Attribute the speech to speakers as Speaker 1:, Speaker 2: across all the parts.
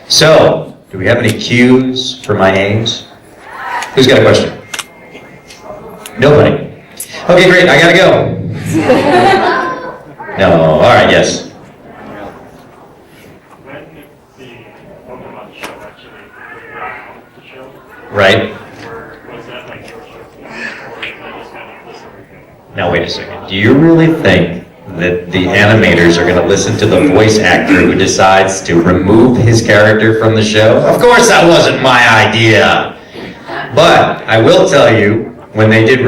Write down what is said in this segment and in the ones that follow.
Speaker 1: So, do we have any cues for my aims? Who's got a question? Nobody. Okay, great, I gotta go. No, all right, yes.
Speaker 2: When the Pokemon show actually wrapped up the show,
Speaker 1: Right.
Speaker 2: was that like your show, or was that just kind of this everything?
Speaker 1: Now wait a second. Do you really think that the animators are going to listen to the voice actor who decides to remove his character from the show? Of course that wasn't my idea. But I will tell you, when they did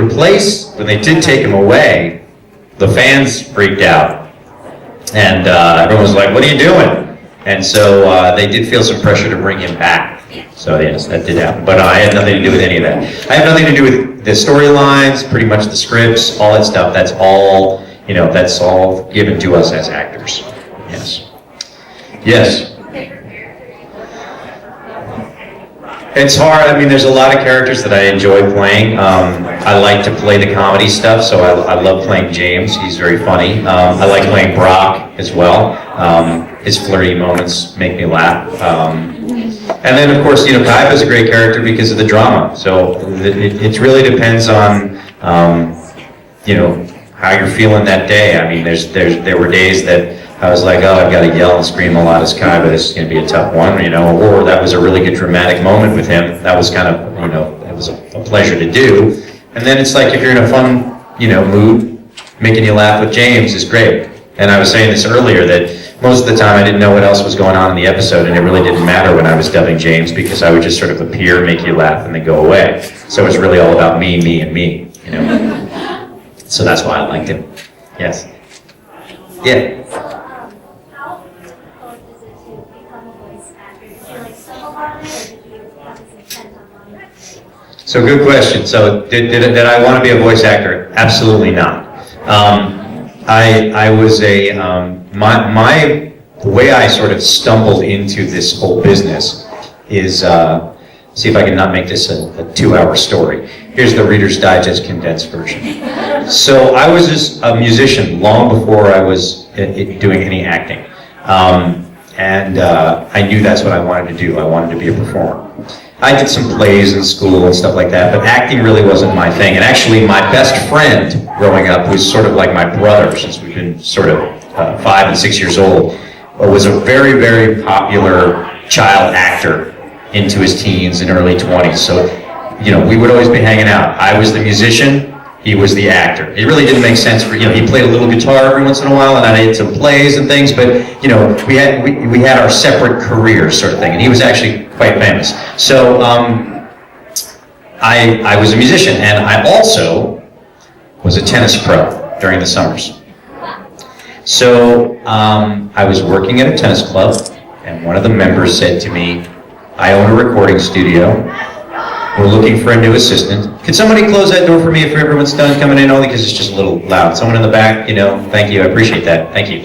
Speaker 1: take him away, the fans freaked out. And everyone was like, what are you doing? And so they did feel some pressure to bring him back. So yes, that did happen. But I had nothing to do with any of that. I have nothing to do with the storylines, pretty much the scripts, all that stuff. That's all, that's all given to us as actors. Yes. Yes. It's hard. I mean, there's a lot of characters that I enjoy playing. I like to play the comedy stuff, so I love playing James. He's very funny. I like playing Brock as well. His flirty moments make me laugh. And then, of course, Kaiba is a great character because of the drama. So it really depends on, how you're feeling that day. I mean, there were days that I was like, oh, I've got to yell and scream a lot as Kaiba. This is going to be a tough one, Or that was a really good dramatic moment with him. That was kind of, it was a pleasure to do. And then it's like if you're in a fun, mood, making you laugh with James is great. And I was saying this earlier that most of the time I didn't know what else was going on in the episode, and it really didn't matter when I was dubbing James because I would just sort of appear, make you laugh, and then go away. So it's really all about me, and me, So that's why I liked him. Yes. Yeah.
Speaker 3: How difficult is it to become a voice actor? Did you stumble on it, or did you have this intent on wanting to?
Speaker 1: So good question. So did I want to be a voice actor? Absolutely not. I was the way I sort of stumbled into this whole business is, see if I can not make this a 2-hour story. Here's the Reader's Digest condensed version. So I was just a musician long before I was doing any acting. And I knew that's what I wanted to do. I wanted to be a performer. I did some plays in school and stuff like that, but acting really wasn't my thing. And actually, my best friend growing up, who's sort of like my brother since we've been sort of 5 and 6 years old, was a very, very popular child actor into his teens and early 20s. So, we would always be hanging out. I was the musician, he was the actor. It really didn't make sense for, he played a little guitar every once in a while, and I did some plays and things, but, we had our separate careers sort of thing, and he was actually quite famous. So, I was a musician, and I also was a tennis pro during the summers. So, I was working at a tennis club, and one of the members said to me, I own a recording studio. We're looking for a new assistant. Could somebody close that door for me if everyone's done coming in? Only because it's just a little loud. Someone in the back, thank you. I appreciate that. Thank you.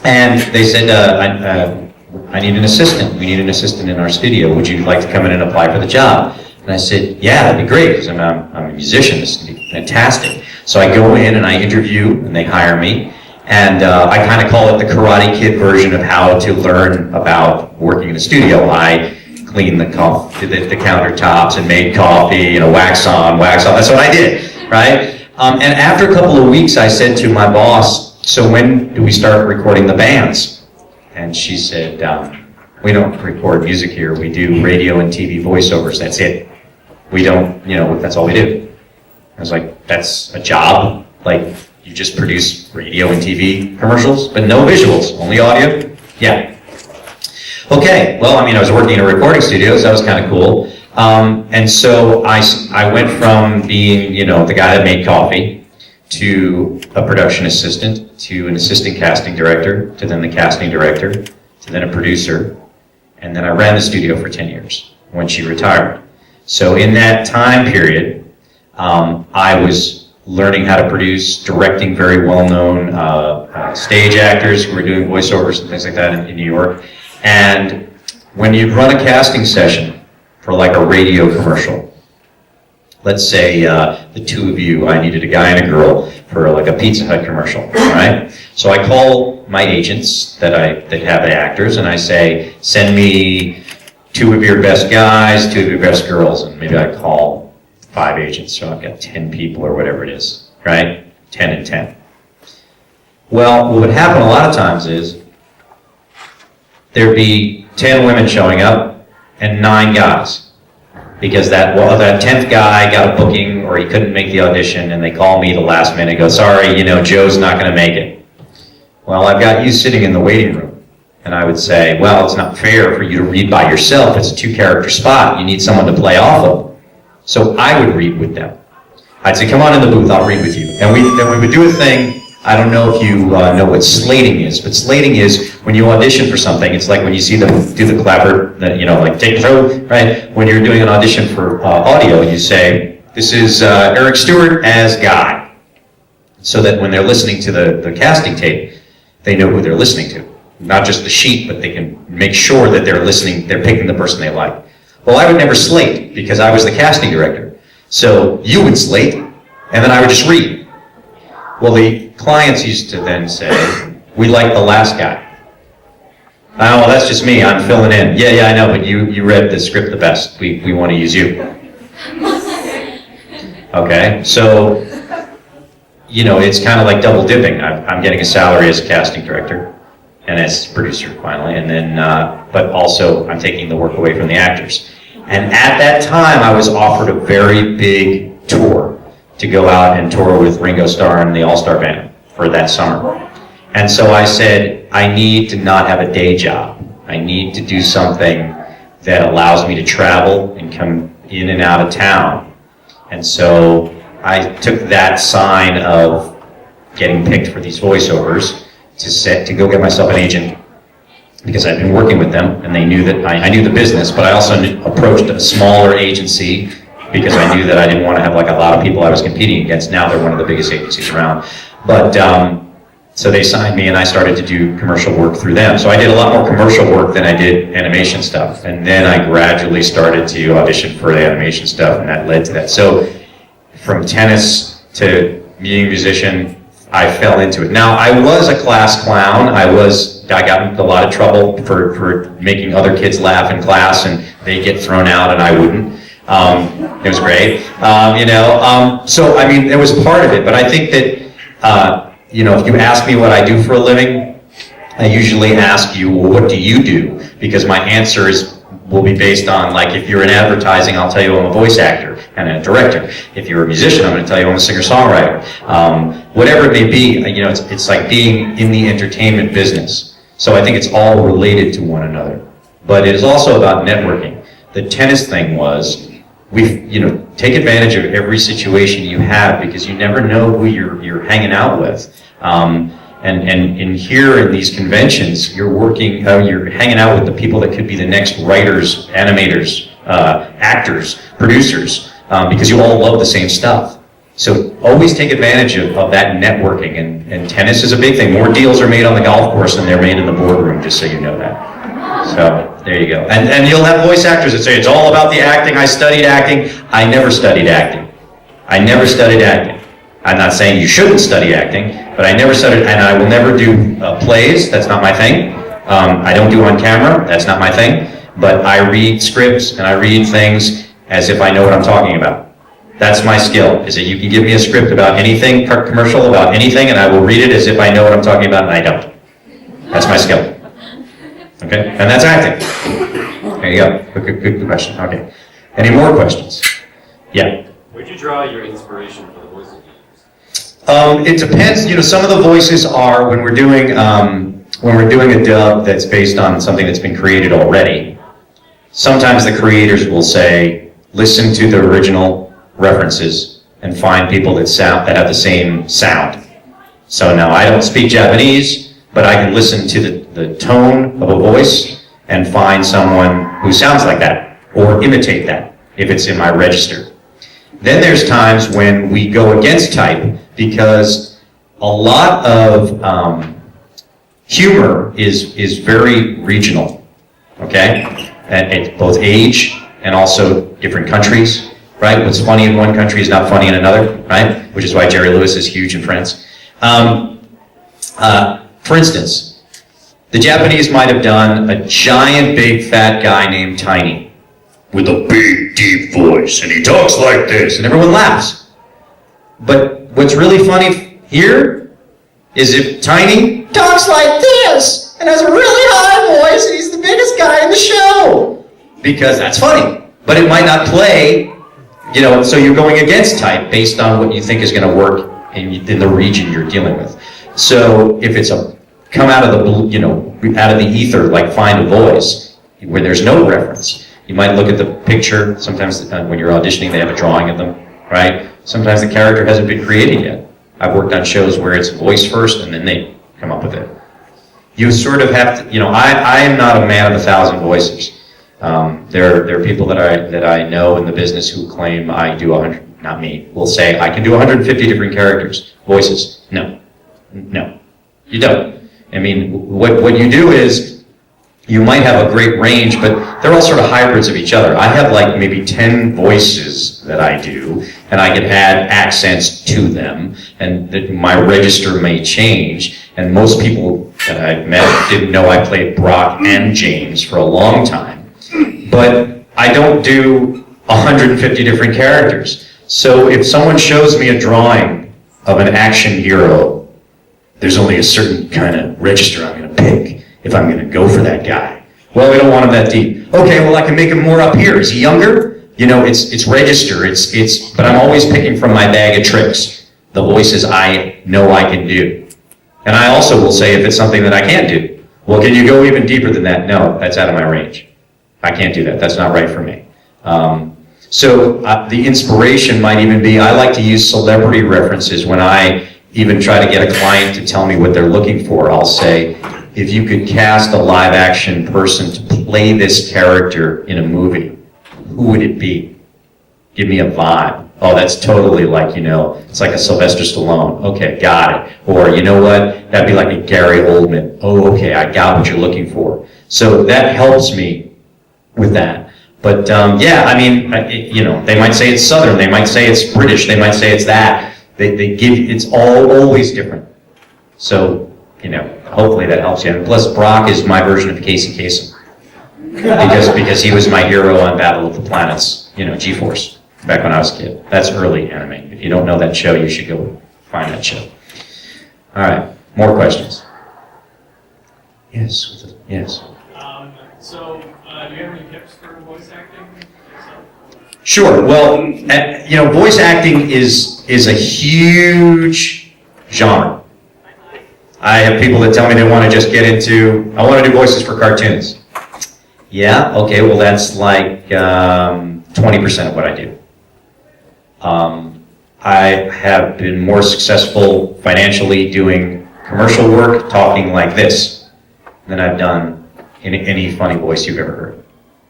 Speaker 1: And they said, I need an assistant. We need an assistant in our studio. Would you like to come in and apply for the job? And I said, yeah, that'd be great, because I'm a musician. This would be fantastic. So I go in and I interview, and they hire me. And I kind of call it the Karate Kid version of how to learn about working in a studio. I cleaned the countertops and made coffee, wax on, wax off. That's what I did, right? And after a couple of weeks, I said to my boss, so when do we start recording the bands? And she said, we don't record music here. We do radio and TV voiceovers. That's it. We don't, that's all we do. I was like, that's a job? Like, you just produce radio and TV commercials, but no visuals, only audio? Yeah. Okay, well, I was working in a recording studio, so that was kind of cool. And so I went from being, the guy that made coffee to a production assistant, to an assistant casting director, to then the casting director, to then a producer, and then I ran the studio for 10 years when she retired. So in that time period, I was learning how to produce, directing very well-known stage actors who were doing voiceovers and things like that in New York. And when you run a casting session for like a radio commercial, let's say the two of you, I needed a guy and a girl for like a Pizza Hut commercial, right? So I call my agents that have the actors, and I say, send me 2 of your best guys, 2 of your best girls, and maybe I call 5 agents, so I've got 10 people or whatever it is, right? 10 and 10. Well, what would happen a lot of times is there'd be 10 women showing up and 9 guys. Because that 10th guy got a booking or he couldn't make the audition, and they call me the last minute and go, sorry, Joe's not going to make it. Well, I've got you sitting in the waiting room. And I would say, well, it's not fair for you to read by yourself. It's a 2-character spot. You need someone to play off of. So I would read with them. I'd say, come on in the booth, I'll read with you. And then we would do a thing. I don't know if you know what slating is, but slating is when you audition for something. It's like when you see them do the clapper, like take the throw, right? When you're doing an audition for audio, you say, this is Eric Stuart as Guy. So that when they're listening to the casting tape, they know who they're listening to. Not just the sheet, but they can make sure that they're picking the person they like. Well, I would never slate because I was the casting director. So you would slate, and then I would just read. Well, the clients used to then say, we like the last guy. Oh, well, that's just me, I'm filling in. Yeah, I know, but you read the script the best. We want to use you. Okay, so, it's kind of like double dipping. I'm getting a salary as a casting director and as producer finally, and then, but also I'm taking the work away from the actors. And at that time, I was offered a very big tour to go out and tour with Ringo Starr and the All-Star Band for that summer. And so I said, I need to not have a day job. I need to do something that allows me to travel and come in and out of town. And so I took that sign of getting picked for these voiceovers to go get myself an agent, because I'd been working with them and they knew that I knew the business, but I also approached a smaller agency because I knew that I didn't want to have like a lot of people I was competing against. Now they're one of the biggest agencies around. But so they signed me and I started to do commercial work through them. So I did a lot more commercial work than I did animation stuff. And then I gradually started to audition for the animation stuff, and that led to that. So from tennis to being a musician, I fell into it. Now, I was a class clown. I got into a lot of trouble for making other kids laugh in class, and they get thrown out and I wouldn't. It was great, so I mean, it was part of it, but I think that, if you ask me what I do for a living, I usually ask you, well, what do you do? Because my answer will be based on, like, if you're in advertising, I'll tell you I'm a voice actor and a director. If you're a musician, I'm going to tell you I'm a singer-songwriter. Whatever it may be, it's like being in the entertainment business. So I think it's all related to one another. But it is also about networking. The tennis thing was, take advantage of every situation you have, because you never know who you're hanging out with. And here in these conventions, you're hanging out with the people that could be the next writers, animators, actors, producers, because you all love the same stuff. So always take advantage of that networking, and tennis is a big thing. More deals are made on the golf course than they're made in the boardroom, just so you know that. So there you go. And you'll have voice actors that say, it's all about the acting, I studied acting. I never studied acting. I'm not saying you shouldn't study acting, but I never studied, and I will never do plays. That's not my thing. I don't do on camera. That's not my thing. But I read scripts and I read things as if I know what I'm talking about. That's my skill, is that you can give me a script about anything, commercial about anything, and I will read it as if I know what I'm talking about, and I don't. That's my skill. Okay? And that's acting. There you go. Good question. Okay. Any more questions? Yeah.
Speaker 4: Where'd you draw your inspiration for the voices you use?
Speaker 1: It depends. Some of the voices are when we're doing a dub that's based on something that's been created already. Sometimes the creators will say, listen to the original references and find people that have the same sound. So now I don't speak Japanese, but I can listen to the tone of a voice and find someone who sounds like that, or imitate that, if it's in my register. Then there's times when we go against type, because a lot of humor is very regional, okay? And it's both age and also different countries. right? What's funny in one country is not funny in another, right? Which is why Jerry Lewis is huge in France. For instance, the Japanese might have done a giant, big, fat guy named Tiny with a big, deep voice, and he talks like this, and everyone laughs. But what's really funny here is if Tiny talks like this and has a really high voice, and he's the biggest guy in the show, because that's funny. But it might not play, you know, so you're going against type based on what you think is going to work in the region you're dealing with. So if it's a come out of the, you know, out of the ether, like find a voice where there's no reference. You might look at the picture. Sometimes when you're auditioning, they have a drawing of them, right? Sometimes the character hasn't been created yet. I've worked on shows where it's voice first and then they come up with it. You sort of have to, you know, I am not a man of 1,000 voices. There are people that I know in the business who claim I do 100, not me, will say I can do 150 different characters, voices. No, you don't. I mean, what you do is, you might have a great range, but they're all sort of hybrids of each other. I have like maybe 10 voices that I do, and I can add accents to them, and my register may change, and most people that I've met didn't know I played Brock and James for a long time. But I don't do 150 different characters. So if someone shows me a drawing of an action hero, there's only a certain kind of register I'm going to pick if I'm going to go for that guy. Well, we don't want him that deep. Okay, well, I can make him more up here. Is he younger? You know, it's register. But I'm always picking from my bag of tricks the voices I know I can do. And I also will say if it's something that I can't do. Well, can you go even deeper than that? No, that's out of my range. I can't do that. That's not right for me. So the inspiration might even be, I like to use celebrity references when I even try to get a client to tell me what they're looking for. I'll say, if you could cast a live action person to play this character in a movie, who would it be? Give me a vibe. Oh, that's totally like, you know, it's like a Sylvester Stallone. Okay, got it. Or, you know what? That'd be like a Gary Oldman. Oh, okay, I got what you're looking for. So that helps me with that. But yeah, I mean, you know, they might say it's Southern, they might say it's British, they might say it's that. They give, it's always different. So, you know, hopefully that helps you. And plus, Brock is my version of Casey Kasem. Because he was my hero on Battle of the Planets, you know, G-Force, back when I was a kid. That's early anime. If you don't know that show, you should go find that show. All right, more questions? Yes, yes.
Speaker 2: So, do you have any tips for voice acting?
Speaker 1: Sure. Well, you know, voice acting is a huge genre. I have people that tell me they want to just get into, I want to do voices for cartoons. Yeah, okay, well that's like 20% of what I do. I have been more successful financially doing commercial work, talking like this, than I've done in any funny voice you've ever heard.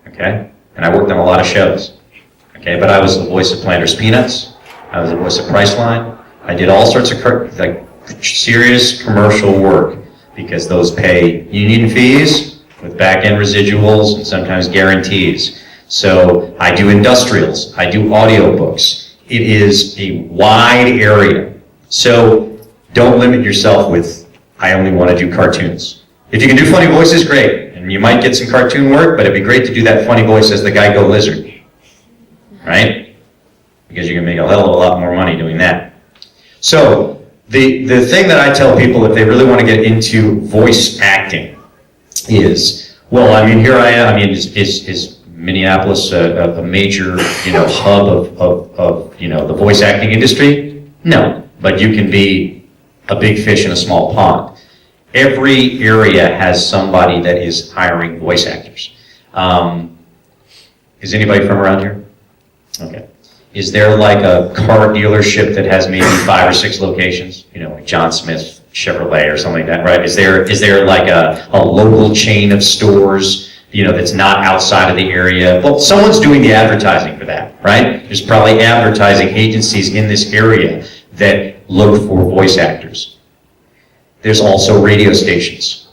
Speaker 1: Okay? And I worked on a lot of shows. Okay, but I was the voice of Planters Peanuts. I was the voice of Priceline. I did all sorts of like serious commercial work because those pay union fees with back-end residuals and sometimes guarantees. So I do industrials. I do audiobooks. It is a wide area. So don't limit yourself with, I only want to do cartoons. If you can do funny voices, great. And you might get some cartoon work, but it'd be great to do that funny voice as the Geico Lizard. Right? Because you can make a hell of a lot more money doing that. So, the thing that I tell people if they really want to get into voice acting is, well, I mean, here I am. I mean, is Minneapolis a major, you know, hub of, you know, the voice acting industry? No, but you can be a big fish in a small pond. Every area has somebody that is hiring voice actors. Is anybody from around here? Okay. Is there like a car dealership that has maybe 5 or 6 locations? You know, like John Smith Chevrolet or something like that, right? Is there like a local chain of stores, you know, that's not outside of the area? Well, someone's doing the advertising for that, right? There's probably advertising agencies in this area that look for voice actors. There's also radio stations.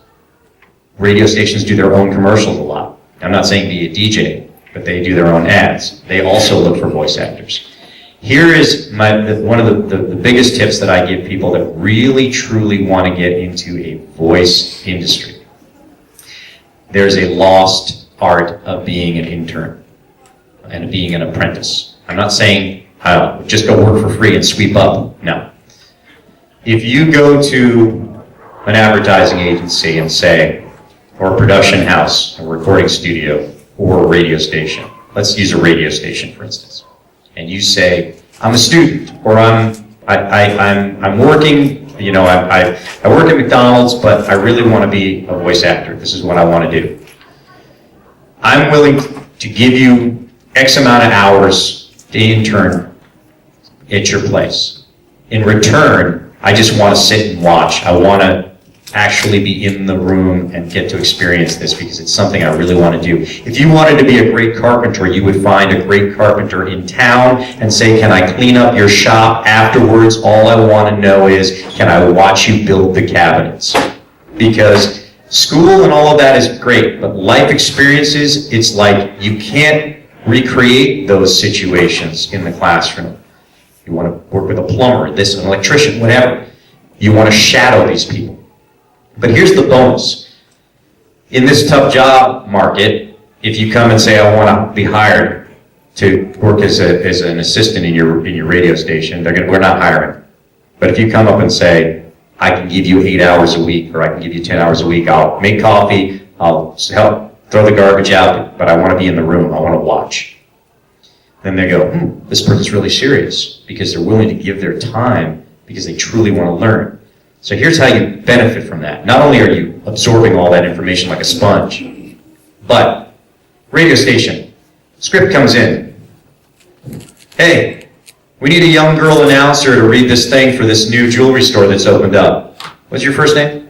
Speaker 1: Radio stations do their own commercials a lot. I'm not saying be a DJ, but they do their own ads. They also look for voice actors. Here is one of the biggest tips that I give people that really, truly want to get into a voice industry. There's a lost art of being an intern and being an apprentice. I'm not saying just go work for free and sweep up. No. If you go to an advertising agency and say, or a production house, a recording studio, or a radio station, let's use a radio station for instance, and you say, I'm a student, or I'm working, I work at McDonald's, but I really want to be a voice actor. This is what I want to do. I'm willing to give you X amount of hours to intern at your place. In return, I just want to sit and watch. I want to actually be in the room and get to experience this because it's something I really want to do. If you wanted to be a great carpenter, you would find a great carpenter in town and say, can I clean up your shop afterwards? All I want to know is, can I watch you build the cabinets? Because school and all of that is great, but life experiences, it's like you can't recreate those situations in the classroom. You want to work with a plumber, an electrician, whatever. You want to shadow these people. But here's the bonus. In this tough job market, if you come and say, I want to be hired to work as an assistant in your radio station, we're not hiring. But if you come up and say, I can give you 8 hours a week, or I can give you 10 hours a week, I'll make coffee, I'll help throw the garbage out, but I want to be in the room, I want to watch. Then they go, this person's really serious, because they're willing to give their time because they truly want to learn. So here's how you benefit from that. Not only are you absorbing all that information like a sponge, but radio station, script comes in. Hey, we need a young girl announcer to read this thing for this new jewelry store that's opened up. What's your first name?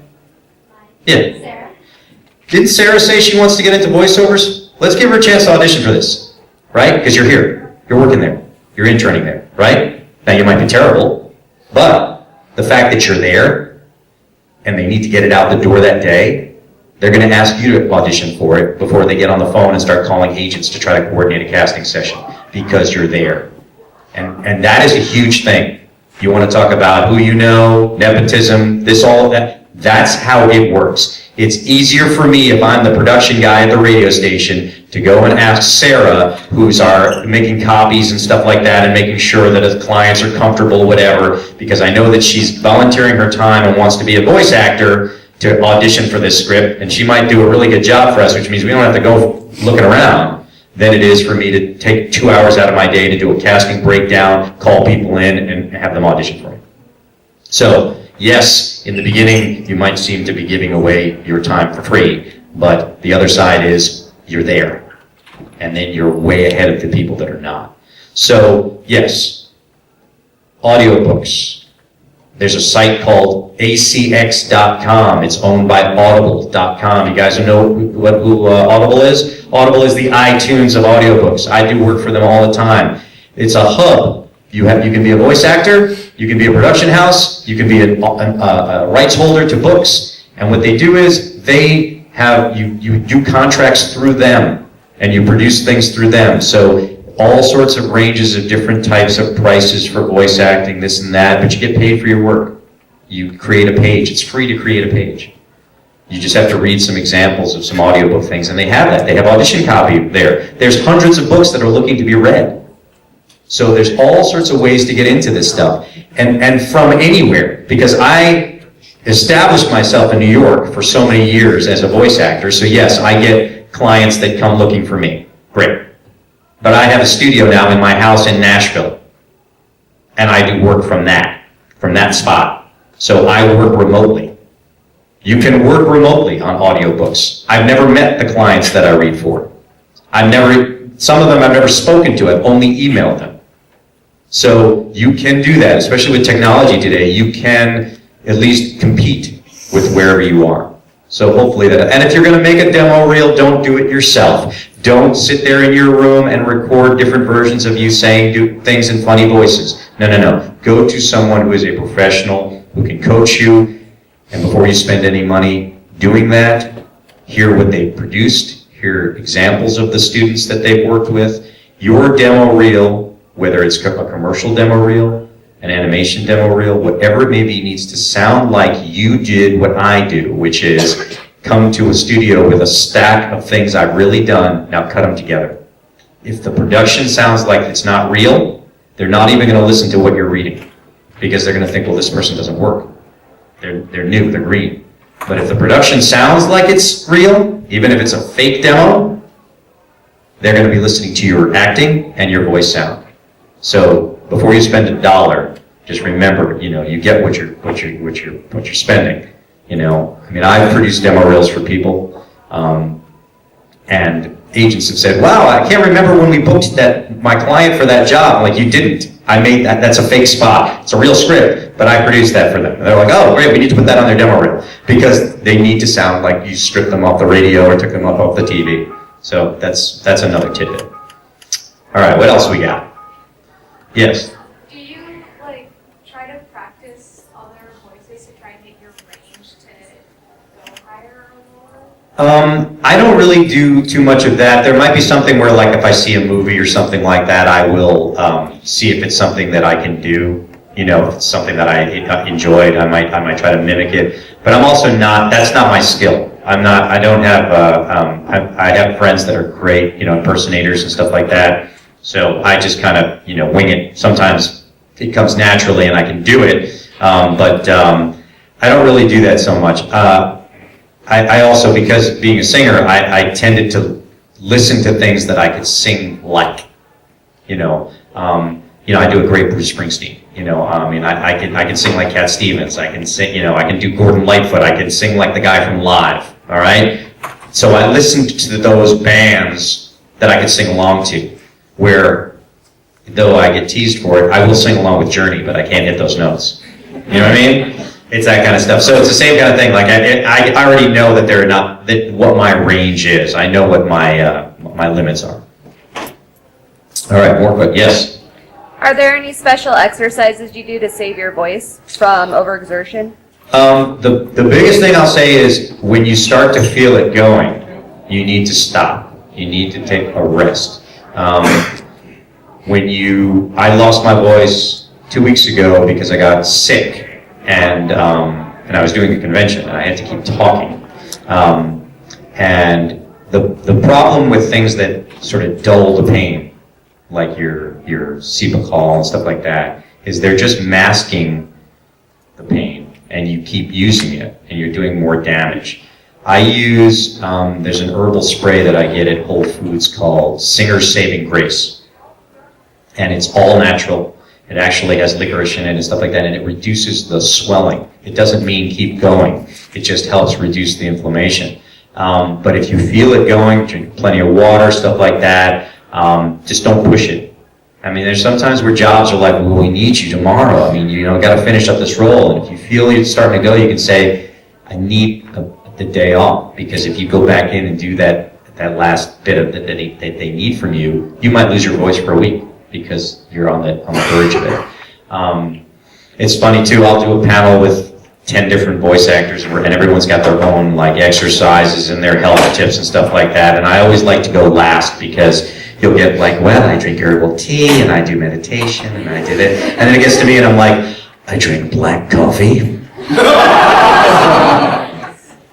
Speaker 1: Yeah.
Speaker 3: Sarah.
Speaker 1: Didn't Sarah say she wants to get into voiceovers? Let's give her a chance to audition for this, right? Because you're here, you're working there, you're interning there, right? Now you might be terrible, but the fact that you're there and they need to get it out the door that day, they're going to ask you to audition for it before they get on the phone and start calling agents to try to coordinate a casting session because you're there. And that is a huge thing. You want to talk about who you know, nepotism, all of that. That's how it works. It's easier for me if I'm the production guy at the radio station to go and ask Sarah, who's making copies and stuff like that and making sure that the clients are comfortable, whatever, because I know that she's volunteering her time and wants to be a voice actor to audition for this script, and she might do a really good job for us, which means we don't have to go looking around, than it is for me to take 2 hours out of my day to do a casting breakdown, call people in, and have them audition for me. So, yes, in the beginning, you might seem to be giving away your time for free, but the other side is you're there. And then you're way ahead of the people that are not. So, yes, audiobooks. There's a site called acx.com. It's owned by audible.com. You guys know who Audible is? Audible is the iTunes of audiobooks. I do work for them all the time. It's a hub. You can be a voice actor, you can be a production house, you can be a rights holder to books, and what they do is they have you do contracts through them, and you produce things through them. So all sorts of ranges of different types of prices for voice acting, this and that, but you get paid for your work. You create a page. It's free to create a page. You just have to read some examples of some audiobook things, and they have that. They have audition copy there. There's hundreds of books that are looking to be read. So there's all sorts of ways to get into this stuff. And from anywhere, because I established myself in New York for so many years as a voice actor, so yes, I get clients that come looking for me. Great. But I have a studio now in my house in Nashville, and I do work from that spot. So I work remotely. You can work remotely on audiobooks. I've never met the clients that I read for. Some of them I've never spoken to, I've only emailed them. So you can do that, especially with technology today. You can at least compete with wherever you are. So hopefully that, and if you're going to make a demo reel, don't do it yourself. Don't sit there in your room and record different versions of you saying things in funny voices. No. Go to someone who is a professional, who can coach you, and before you spend any money doing that, hear what they produced, hear examples of the students that they've worked with. Your demo reel, whether it's a commercial demo reel, an animation demo reel, whatever it may be, needs to sound like you did what I do, which is come to a studio with a stack of things I've really done, now cut them together. If the production sounds like it's not real, they're not even going to listen to what you're reading, because they're going to think, well, this person doesn't work. They're new, they're green. But if the production sounds like it's real, even if it's a fake demo, they're going to be listening to your acting and your voice sound. So before you spend $1, just remember, you get what you're spending. I mean, I've produced demo reels for people, and agents have said, "Wow, I can't remember when we booked my client for that job." I'm like, you didn't. I made that. That's a fake spot. It's a real script, but I produced that for them. And they're like, "Oh, great, we need to put that on their demo reel," because they need to sound like you stripped them off the radio or took them off the TV. So that's another tidbit. All right, what else we got? Yes.
Speaker 5: Do you try to practice other voices to try and get your range to go higher or lower?
Speaker 1: I don't really do too much of that. There might be something where, like, if I see a movie or something like that, I will see if it's something that I can do. If it's something that I enjoyed, I might try to mimic it. But I'm also not. That's not my skill. I don't have. I have friends that are great, impersonators and stuff like that. So I just kind of, wing it. Sometimes it comes naturally and I can do it, but I don't really do that so much. I also, because being a singer, I tended to listen to things that I could sing like. I do a great Bruce Springsteen. I can sing like Cat Stevens. I can sing, I can do Gordon Lightfoot. I can sing like the guy from Live. All right. So I listened to those bands that I could sing along to. Where, though I get teased for it, I will sing along with Journey, but I can't hit those notes. You know what I mean? It's that kind of stuff. So it's the same kind of thing. Like I already know that what my range is. I know what my limits are. All right, more quick. Yes.
Speaker 6: Are there any special exercises you do to save your voice from overexertion?
Speaker 1: The biggest thing I'll say is when you start to feel it going, you need to stop. You need to take a rest. I lost my voice 2 weeks ago because I got sick, and I was doing a convention and I had to keep talking. And the problem with things that sort of dull the pain, like your Cepacol and stuff like that, is they're just masking the pain, and you keep using it, and you're doing more damage. I use, there's an herbal spray that I get at Whole Foods called Singer's Saving Grace. And it's all natural. It actually has licorice in it and stuff like that, and it reduces the swelling. It doesn't mean keep going. It just helps reduce the inflammation. But if you feel it going, drink plenty of water, stuff like that. Just don't push it. I mean, there's sometimes where jobs are like, well, we need you tomorrow. I mean, got to finish up this role. And if you feel it's starting to go, you can say, I need the day off, because if you go back in and do that last bit of that they need from you, you might lose your voice for a week because you're on the verge of it. It's funny too. I'll do a panel with 10 different voice actors, and everyone's got their own exercises and their health tips and stuff like that. And I always like to go last, because you'll get I drink herbal tea and I do meditation and I did it, and then it gets to me and I'm like, I drink black coffee.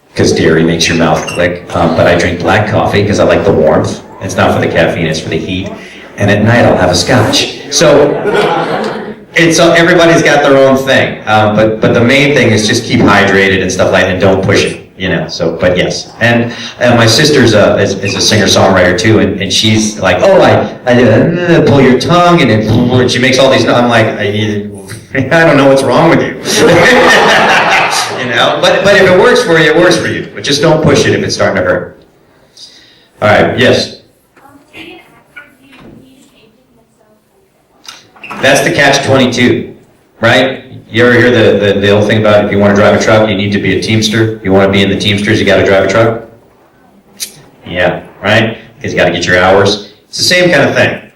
Speaker 1: Because dairy makes your mouth click, but I drink black coffee because I like the warmth. It's not for the caffeine, it's for the heat. And at night I'll have a scotch. So everybody's got their own thing, but the main thing is just keep hydrated and stuff like that, and don't push it, So, but yes. And my sister's is a singer-songwriter too, and she's like, oh, I pull your tongue, and she makes all these. I'm like, I don't know what's wrong with you. But if it works for you, it works for you. But just don't push it if it's starting to hurt. All right, yes.
Speaker 3: To be an actor, do you need changing yourself?
Speaker 1: That's the catch-22, right? You ever hear the old thing about if you want to drive a truck, you need to be a Teamster? You want to be in the Teamsters, you got to drive a truck? Yeah, right? Because you got to get your hours. It's the same kind of thing.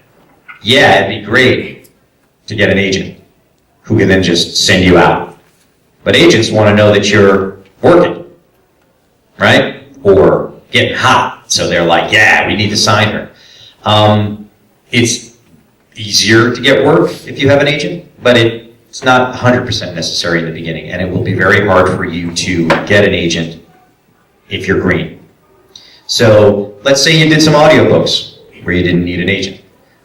Speaker 1: Yeah, it'd be great to get an agent who can then just send you out. But agents want to know that you're working, right? Or getting hot. So they're like, yeah, we need to sign her. It's easier to get work if you have an agent, but it's not 100% necessary in the beginning, and it will be very hard for you to get an agent if you're green. So let's say you did some audiobooks where you didn't need an agent.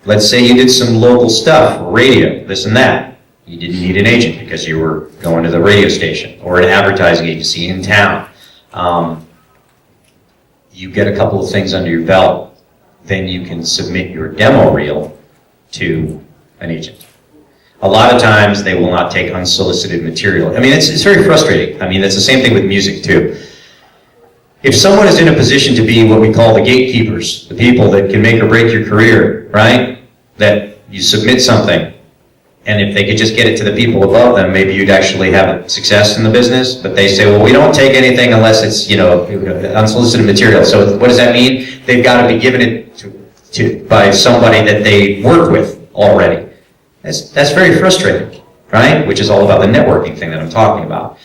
Speaker 1: Let's say you did some local stuff, radio, this and that. You didn't need an agent because you were going to the radio station or an advertising agency in town. You get a couple of things under your belt, then you can submit your demo reel to an agent. A lot of times they will not take unsolicited material. I mean, it's very frustrating. I mean, it's the same thing with music too. If someone is in a position to be what we call the gatekeepers, the people that can make or break your career, right? That you submit something, and if they could just get it to the people above them, maybe you'd actually have success in the business. But they say, well, we don't take anything unless it's, unsolicited material. So what does that mean? They've got to be given it to by somebody that they work with already. That's very frustrating, right? Which is all about the networking thing that I'm talking about.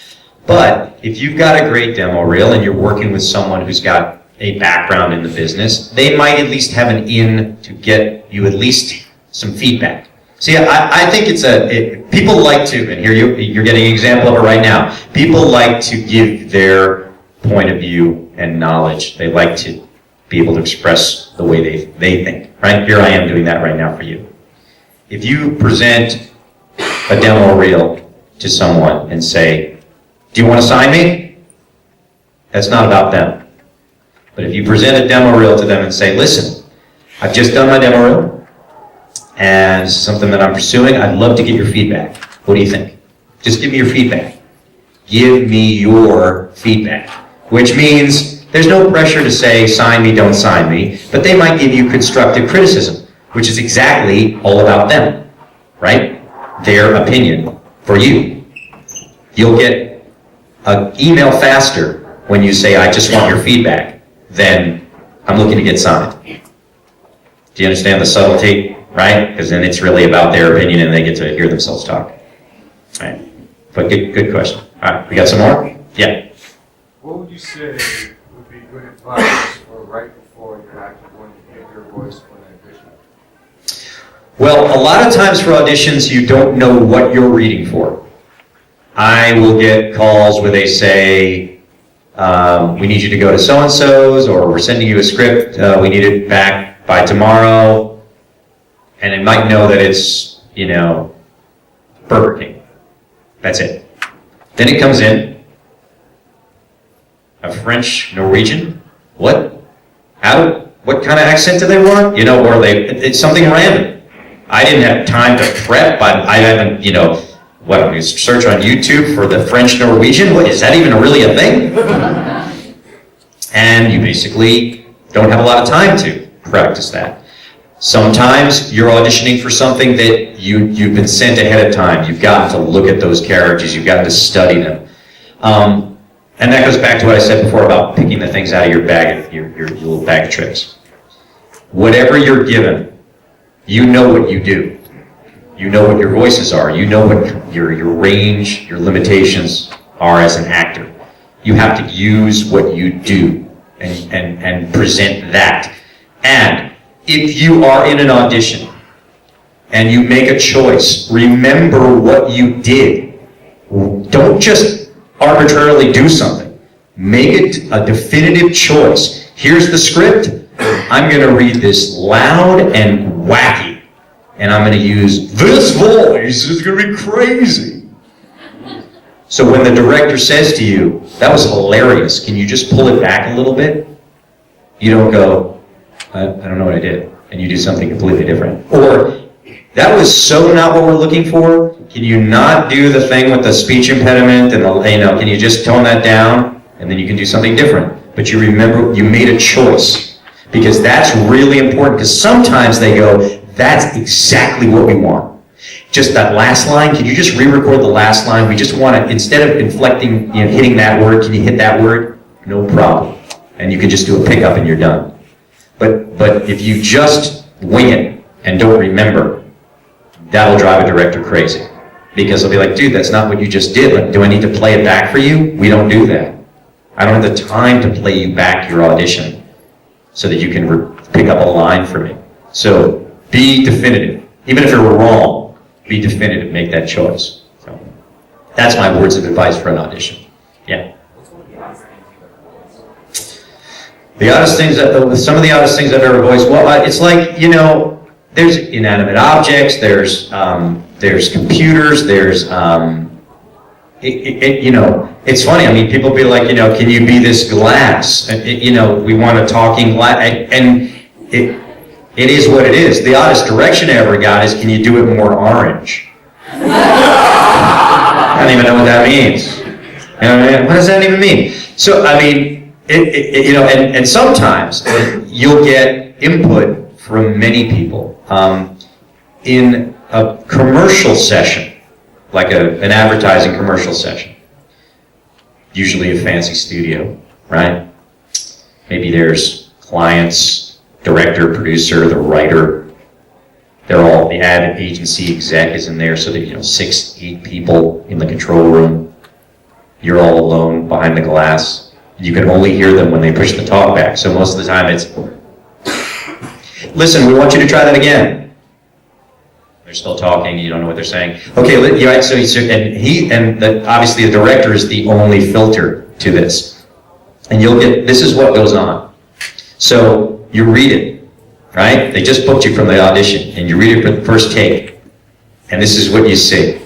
Speaker 1: But if you've got a great demo reel and you're working with someone who's got a background in the business, they might at least have an in to get you at least some feedback. See, I think people like to, and here you're getting an example of it right now, people like to give their point of view and knowledge. They like to be able to express the way they think, right? Here I am doing that right now for you. If you present a demo reel to someone and say, do you want to sign me? That's not about them. But if you present a demo reel to them and say, listen, I've just done my demo reel, and it's something that I'm pursuing, I'd love to get your feedback. What do you think? Just give me your feedback. Give me your feedback. Which means there's no pressure to say, sign me, don't sign me, but they might give you constructive criticism, which is exactly all about them, right? Their opinion for you. You'll get an email faster when you say, I just want your feedback, than I'm looking to get signed. Do you understand the subtlety, right? Because then it's really about their opinion and they get to hear themselves talk. All right. But good question. All right, we got some more? Yeah.
Speaker 7: What would you say would be good advice for right before you're actually going to get your voice for an audition?
Speaker 1: Well, a lot of times for auditions, you don't know what you're reading for. I will get calls where they say, we need you to go to so-and-so's, or we're sending you a script, we need it back by tomorrow. And it might know that it's, Burger King. That's it. Then it comes in, a French Norwegian. What? What kind of accent do they want? Or it's something random. I didn't have time to prep, but I haven't, what, I'm going to search on YouTube for the French Norwegian? What, is that even really a thing? And you basically don't have a lot of time to practice that. Sometimes you're auditioning for something that you've been sent ahead of time. You've gotten to look at those characters. You've gotten to study them. And that goes back to what I said before about picking the things out of your bag, your little bag of tricks. Whatever you're given, you know what you do. You know what your voices are. You know what your range, your limitations are as an actor. You have to use what you do and present that. And if you are in an audition and you make a choice, remember what you did. Don't just arbitrarily do something. Make it a definitive choice. Here's the script. I'm going to read this loud and wacky. And I'm going to use this voice. It's going to be crazy. So when the director says to you, that was hilarious, can you just pull it back a little bit? You don't go, I don't know what I did. And you do something completely different. Or, that was so not what we're looking for. Can you not do the thing with the speech impediment and can you just tone that down? And then you can do something different. But you remember, you made a choice. Because that's really important. Because sometimes they go, that's exactly what we want. Just that last line, can you just re-record the last line? We just want to, instead of inflecting, hitting that word, can you hit that word? No problem. And you can just do a pickup and you're done. But if you just wing it and don't remember, that'll drive a director crazy. Because they'll be like, dude, that's not what you just did. Like, do I need to play it back for you? We don't do that. I don't have the time to play you back your audition so that you can pick up a line for me. So be definitive. Even if you're wrong, be definitive, make that choice. So that's my words of advice for an audition. Yeah. The oddest things some of the oddest things I've ever voiced, well, it's like, you know, there's inanimate objects, there's computers, there's, you know, it's funny, I mean, people be like, you know, can you be this glass? You know, we want a talking glass, and it is what it is. The oddest direction I ever got is, can you do it more orange? I don't even know what that means. You know what I mean? What does that even mean? So, I mean, you know, and sometimes you'll get input from many people. In a commercial session, like an advertising commercial session, usually a fancy studio, right? Maybe there's clients, director, producer, the writer. They're all, the ad agency exec is in there, so that, you know, 6, 8 people in the control room. You're all alone behind the glass. You can only hear them when they push the talk back. So most of the time it's, listen, we want you to try that again. They're still talking, you don't know what they're saying. Okay, right, so obviously the director is the only filter to this. And you'll get, this is what goes on. So you read it, right? They just booked you from the audition, and you read it for the first take. And this is what you see.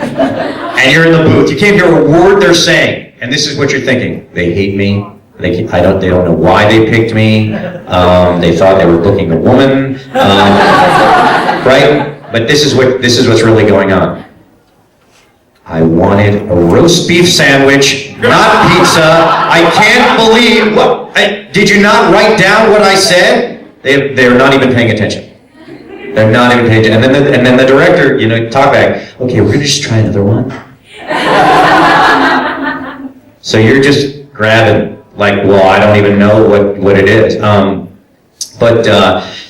Speaker 1: And you're in the booth. You can't hear a word they're saying. And this is what you're thinking. They hate me. They don't know why they picked me. They thought they were booking a woman. Right? But this is what's really going on. I wanted a roast beef sandwich, not pizza. I can't believe what. Did you not write down what I said? They're not even paying attention. They're not even paying attention. And then the director, you know, talk back. Okay, we're gonna just try another one. So you're just grabbing, like, well, I don't even know what it is.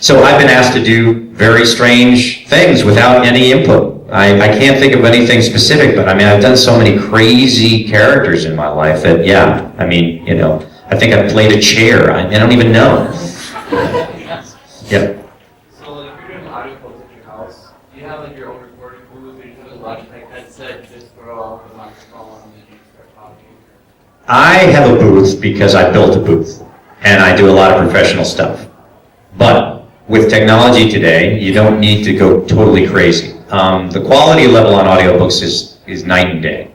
Speaker 1: So I've been asked to do very strange things without any input. I can't think of anything specific, but I mean, I've done so many crazy characters in my life that, yeah, I mean, you know, I think I've played a chair. I don't even know. Yep.
Speaker 4: So, like, if you're doing audiobooks at your house, do you have, like, your own recording booth, or you put a Logitech headset, just throw off the microphone, and then you start talking?
Speaker 1: I have a booth because I built a booth, and I do a lot of professional stuff. But with technology today, you don't need to go totally crazy. The quality level on audiobooks is night and day.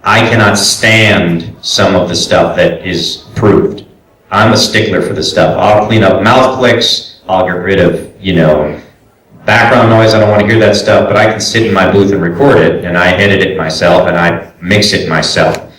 Speaker 1: I cannot stand some of the stuff that is proved. I'm a stickler for the stuff. I'll clean up mouth clicks, I'll get rid of, you know, background noise, I don't want to hear that stuff, but I can sit in my booth and record it, and I edit it myself, and I mix it myself.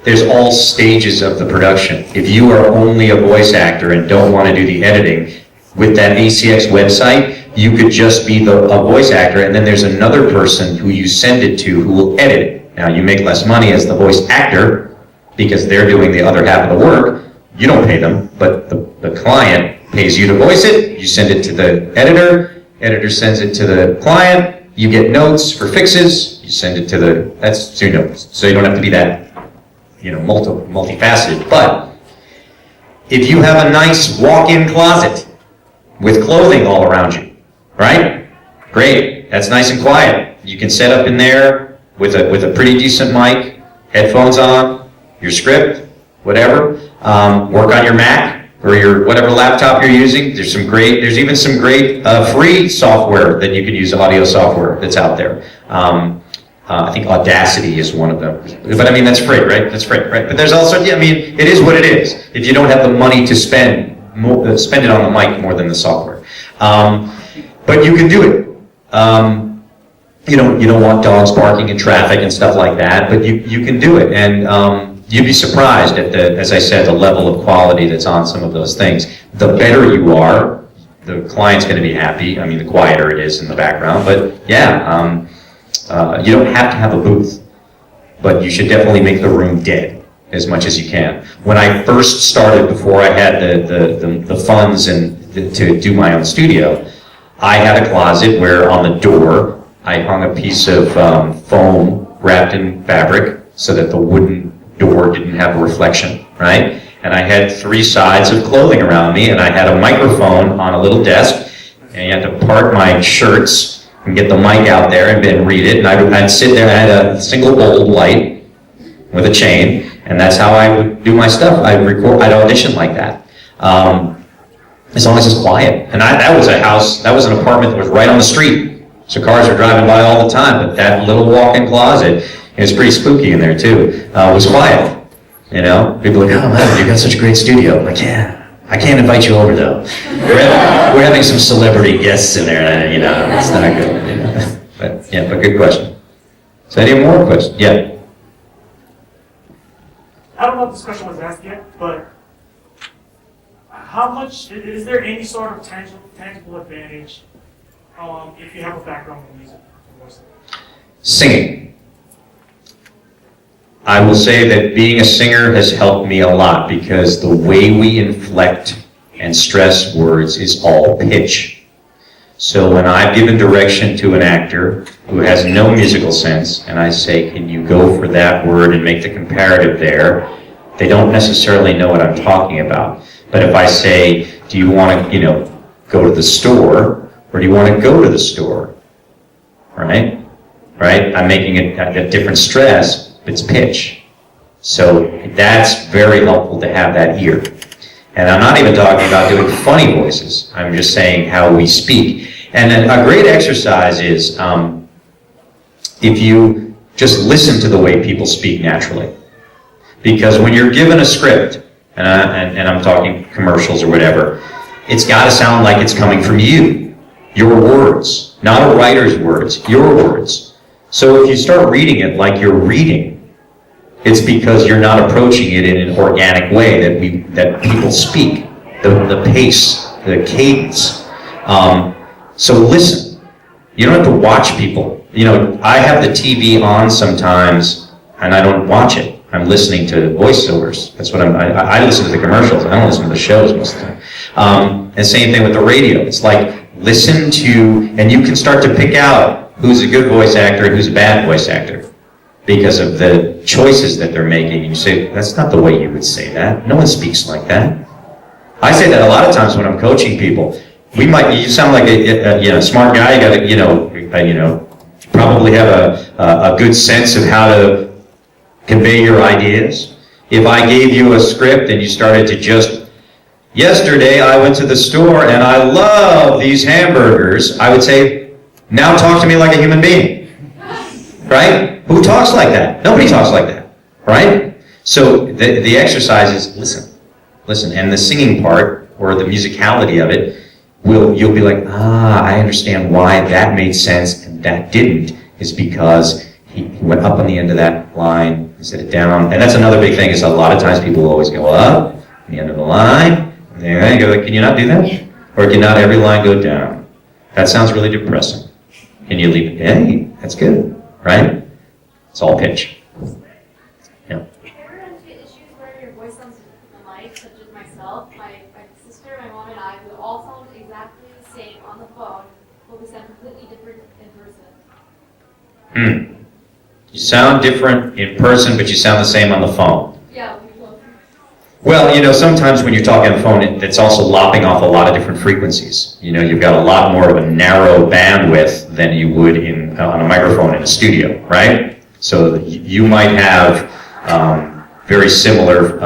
Speaker 1: There's all stages of the production. If you are only a voice actor and don't want to do the editing, with that ACX website, you could just be a voice actor, and then there's another person who you send it to who will edit it. Now, you make less money as the voice actor because they're doing the other half of the work. You don't pay them, but the client pays you to voice it. You send it to the editor sends it to the client. You get notes for fixes. You send it to that's 2 notes. So you don't have to be that, you know, multifaceted. But if you have a nice walk-in closet with clothing all around you, right? Great, that's nice and quiet. You can set up in there with a pretty decent mic, headphones on, your script, whatever. Work on your Mac or your whatever laptop you're using. There's even some great free software that you can use, audio software that's out there. I think Audacity is one of them. But I mean, that's free, right? That's free, right? But there's also, yeah, I mean, it is what it is. If you don't have the money to spend it on the mic more than the software. But you can do it. You don't want dogs barking in traffic and stuff like that, but you can do it. And you'd be surprised at as I said, the level of quality that's on some of those things. The better you are, the client's going to be happy. I mean, the quieter it is in the background. But yeah, you don't have to have a booth, but you should definitely make the room dead as much as you can. When I first started, before I had the funds to do my own studio, I had a closet where on the door I hung a piece of foam wrapped in fabric so that the wooden door didn't have a reflection, right? And I had 3 sides of clothing around me, and I had a microphone on a little desk, and you had to part my shirts and get the mic out there and then read it, and I'd sit there, and I had a single bulb light with a chain, and that's how I would do my stuff. I'd audition like that. As long as it's quiet. And that was a house, that was an apartment that was right on the street. So cars were driving by all the time, but that little walk-in closet, it was pretty spooky in there too, was quiet. You know, people are like, oh man, you got such a great studio. I'm like, yeah, I can't invite you over though. We're having some celebrity guests in there, and you know, it's not good. You know? But yeah, but good question. So any more questions? Yeah.
Speaker 2: I don't know if this question was asked yet, but how much, is there any sort of tangible advantage if you have a background in music?
Speaker 1: Singing. I will say that being a singer has helped me a lot because the way we inflect and stress words is all pitch. So when I've given direction to an actor who has no musical sense, and I say, can you go for that word and make the comparative there, they don't necessarily know what I'm talking about. But if I say, do you want to, go to the store, or do you want to go to the store? Right? I'm making it a different stress, but it's pitch. So that's very helpful to have that ear. And I'm not even talking about doing funny voices. I'm just saying how we speak. And then a great exercise is if you just listen to the way people speak naturally. Because when you're given a script, and I'm talking commercials or whatever, it's got to sound like it's coming from you. Your words, not a writer's words, your words. So if you start reading it like you're reading, it's because you're not approaching it in an organic way that people speak, the pace, the cadence. So listen. You don't have to watch people. I have the TV on sometimes, and I don't watch it. I'm listening to voiceovers. That's what I listen to the commercials. I don't listen to the shows most of the time. And same thing with the radio. It's like listen to, and you can start to pick out who's a good voice actor and who's a bad voice actor because of the choices that they're making. And you say, that's not the way you would say that. No one speaks like that. I say that a lot of times when I'm coaching people. You sound like a smart guy. You got to, probably have a good sense of how to convey your ideas. If I gave you a script and you started to just, yesterday I went to the store and I love these hamburgers, I would say, now talk to me like a human being. Right? Who talks like that? Nobody talks like that. Right? So the exercise is listen. And the singing part, or the musicality of it, you'll be like, I understand why that made sense and that didn't, is because he went up on the end of that line instead of down. And that's another big thing, is a lot of times people always go up on the end of the line, and then go like, can you not do that? Or can not every line go down? That sounds really depressing. And you leave it, hey, that's good, right? It's all pitch. Yeah.
Speaker 3: Have you ever run into issues where your voice sounds alike, such as myself, my sister, my mom, and I, we all sound exactly the same on the phone, but we sound completely different in person?
Speaker 1: You sound different in person, but you sound the same on the phone.
Speaker 3: Yeah, we both.
Speaker 1: Well, sometimes when you're talking on the phone, it's also lopping off a lot of different frequencies. You've got a lot more of a narrow bandwidth than you would on a microphone in a studio, right? So you might have very similar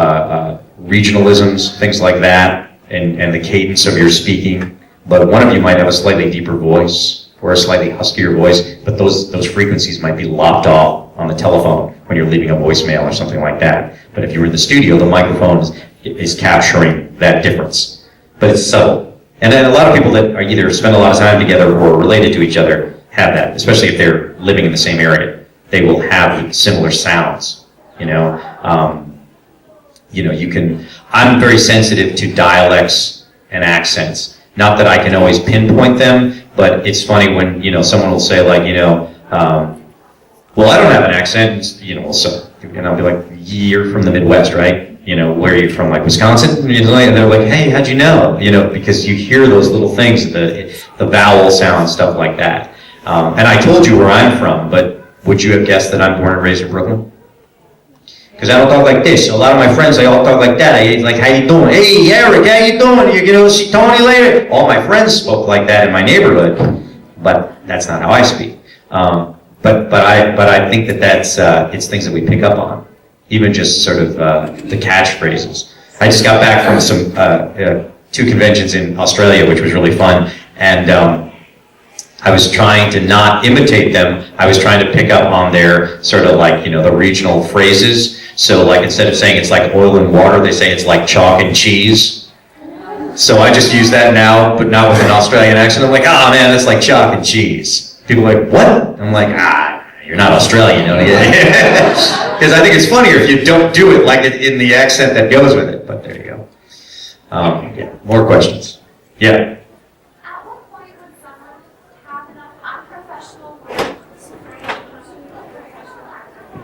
Speaker 1: regionalisms, things like that, and the cadence of your speaking, but one of you might have a slightly deeper voice or a slightly huskier voice, but those frequencies might be lopped off on the telephone when you're leaving a voicemail or something like that. But if you're in the studio, the microphone is capturing that difference. But it's subtle. And then a lot of people that are either spend a lot of time together or related to each other have that, especially if they're living in the same area. They will have similar sounds. I'm very sensitive to dialects and accents. Not that I can always pinpoint them, but it's funny when, someone will say like, well, I don't have an accent, and I'll be like, you're from the Midwest, right? Where are you from, like Wisconsin? And they're like, hey, how'd you know? Because you hear those little things, the vowel sounds, stuff like that. And I told you where I'm from, but would you have guessed that I'm born and raised in Brooklyn? Because I don't talk like this. A lot of my friends, they all talk like that. Like, how you doing? Hey, Eric, how you doing? You gonna see Tony later? All my friends spoke like that in my neighborhood, but that's not how I speak. But I think that's it's things that we pick up on, even just sort of the catchphrases. I just got back from some 2 conventions in Australia, which was really fun, and I was trying to not imitate them. I was trying to pick up on their sort of like, the regional phrases. So like instead of saying it's like oil and water, they say it's like chalk and cheese. So I just use that now, but not with an Australian accent. I'm like, oh man, that's like chalk and cheese. People are like, what? I'm like, you're not Australian, because I think it's funnier if you don't do it like it in the accent that goes with it. But there you go. Yeah, more questions. Yeah.
Speaker 3: At what point would someone have enough unprofessional work to bring a person to a professional actor?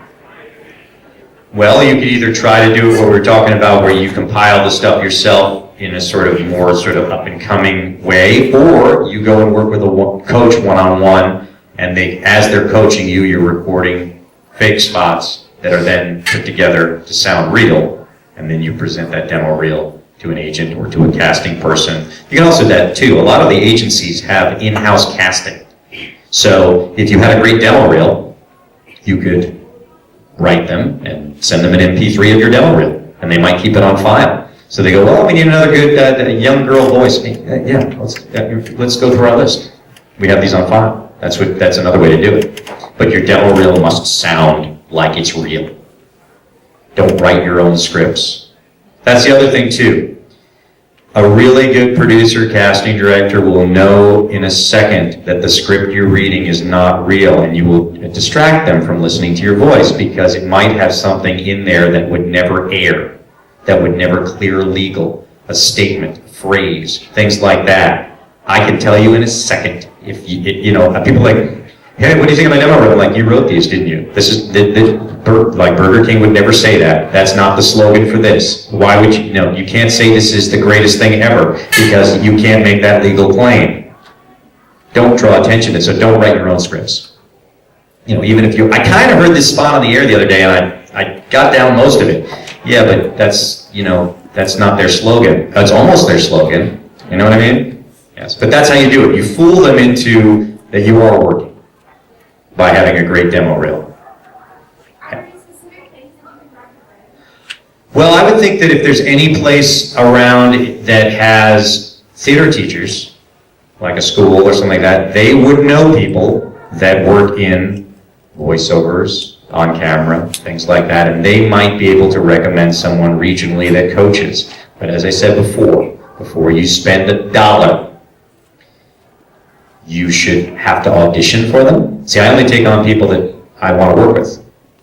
Speaker 1: Well, you could either try to do what we're talking about, where you compile the stuff yourself in a sort of more sort of up-and-coming way, or you go and work with a coach one-on-one, and as they're coaching you, you're recording fake spots that are then put together to sound real, and then you present that demo reel to an agent or to a casting person. You can also do that too. A lot of the agencies have in-house casting. So if you had a great demo reel, you could write them and send them an MP3 of your demo reel, and they might keep it on file. So they go, well, we need another good young girl voice. Yeah, let's go through our list. We have these on file. That's another way to do it. But your demo reel must sound like it's real. Don't write your own scripts. That's the other thing too. A really good producer, casting director will know in a second that the script you're reading is not real, and you will distract them from listening to your voice because it might have something in there that would never air, that would never clear legal, a statement, a phrase, things like that. I can tell you in a second. If people are like, hey, what do you think of my demo reel? I'm like, you wrote these, didn't you? This is like Burger King would never say that. That's not the slogan for this. Why would you? No, you can't say this is the greatest thing ever because you can't make that legal claim. Don't draw attention to it. So don't write your own scripts. Even if I kind of heard this spot on the air the other day, and I got down most of it. Yeah, but that's not their slogan. That's almost their slogan. You know what I mean? Yes, but that's how you do it. You fool them into that you are working by having a great demo reel.
Speaker 3: Are there any specific things that you can recommend?
Speaker 1: Well, I would think that if there's any place around that has theater teachers, like a school or something like that, they would know people that work in voiceovers, on camera, things like that, and they might be able to recommend someone regionally that coaches. But as I said before you spend $1, you should have to audition for them. See, I only take on people that I want to work with.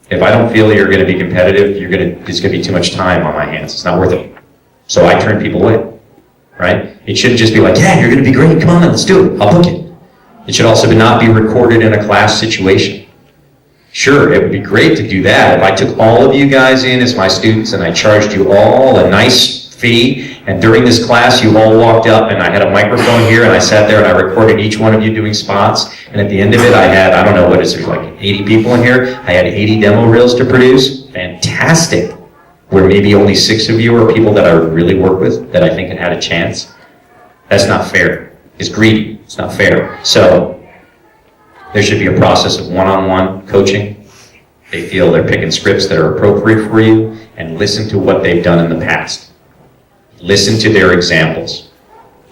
Speaker 1: If I don't feel you're going to be competitive, it's going to be too much time on my hands. It's not worth it. So I turn people away, right? It shouldn't just be like, yeah, you're going to be great. Come on, let's do it. I'll book it. It should also not be recorded in a class situation. Sure, it would be great to do that. If I took all of you guys in as my students and I charged you all a nice fee, and during this class you all walked up and I had a microphone here and I sat there and I recorded each one of you doing spots, and at the end of it I had, I don't know, what is it, like 80 people in here? I had 80 demo reels to produce. Fantastic. Where maybe only 6 of you are people that I really work with, that I think had a chance. That's not fair. It's greedy. It's not fair. So there should be a process of one-on-one coaching. They feel they're picking scripts that are appropriate for you, and listen to what they've done in the past. Listen to their examples.